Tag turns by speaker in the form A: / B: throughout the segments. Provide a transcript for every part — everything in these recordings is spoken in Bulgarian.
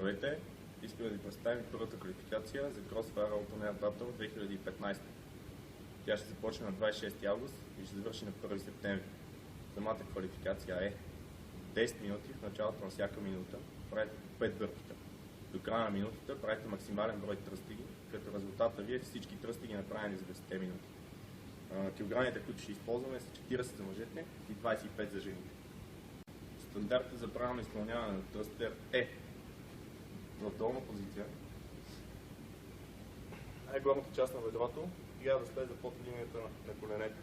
A: Здравейте! Искам да ви представим първата квалификация за Crossfire Ultimate Battle 2015. Тя ще започне на 26 август и ще завърши на 1 септември. Самата квалификация е 10 минути в началото на всяка минута правите 5 бъркита. До края на минутата правите максимален брой тръстиги, като резултата ви е всички тръстиги направени за 10 минути. Килограмите, които ще използваме, са 40 за мъжете и 25 за жените. Стандартът за правилно изпълняване на тръстер е в долна позиция. Най-горната част на бедрото трябва да слезе под линията на коленете.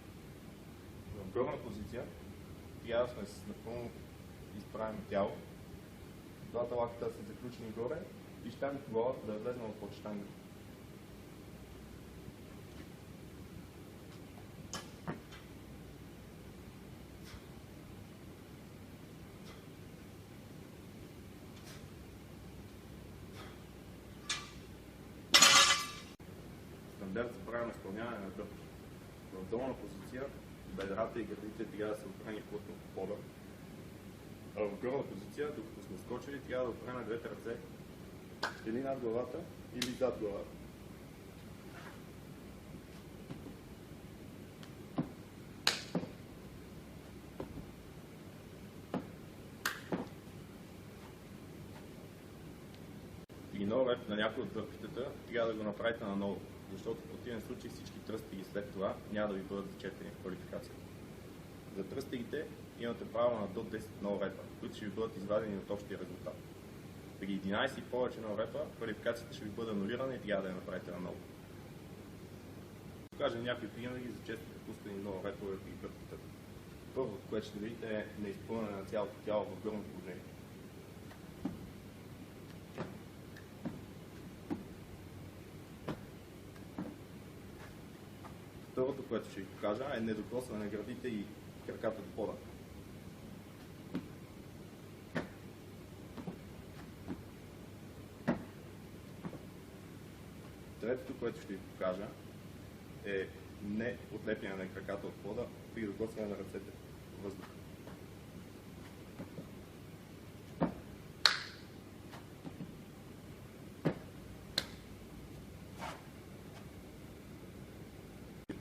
A: В горна позиция трябва да сме с напълно изправено тяло. Двата лакта са заключени горе и щангата главата да е влезнала под щангата. Стандарт за правилно изпълняване на дъвки. В долна позиция бедрата и гърдите трябва да са опрени плътно по пода. А в горна позиция, докато сме скочили, трябва да опрем двете ръце или над главата, или зад главата. И нов реп на някои от дъвките трябва да го направите наново, защото в противен случай всички тръстиги след това няма да ви бъдат зачетени в квалификацията. За тръстигите имате право на до 10 нов репа, които ще ви бъдат извадени от общия резултат. При 11 и повече нов репа, квалификацията ще ви бъде анулирана и трябва да я направите наново. Покажем някои примери за често пропускани нов репове при бърките. Първото, което ще видите, е неизпълнение на цялото тяло в горно положение. Второто, което ще ви покажа, е недокосване на гърдите и краката до пода. Третото, което ще ви покажа, е не отлепяне на краката от пода при докосване на ръцете в въздуха.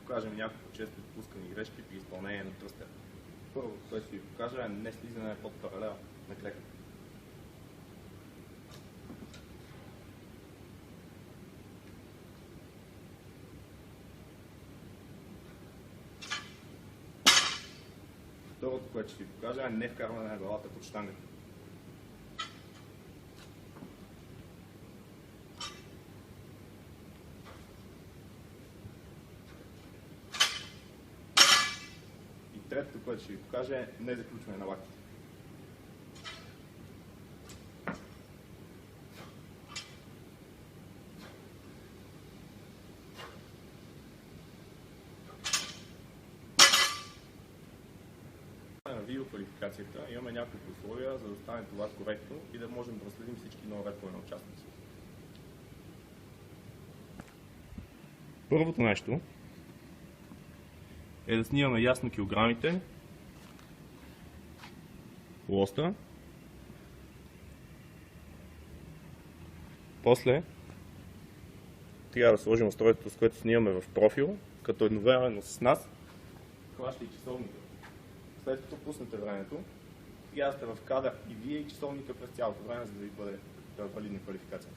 A: Покажем няколко често допускани грешки при изпълнение на тръстер. Първо, което ще ви покажа, е не слизане под паралел на клеката. Второто, което ще ви покажа, е не вкарване на главата под щангата. Третото, което ще ви покажа, е не заключване на лактите. На видеоквалификацията имаме няколко условия, за да стане това коректно и да можем да разследим всички нови репове на участници. Първото нещо е да снимаме ясно килограмите, лоста. После трябва да сложим устройството, с което снимаме в профил, като едновременно с нас хваща и часовника. След като пуснете времето, трябва да сте в кадър и вие и часовника през цялото време, за да ви бъде валидна квалификация.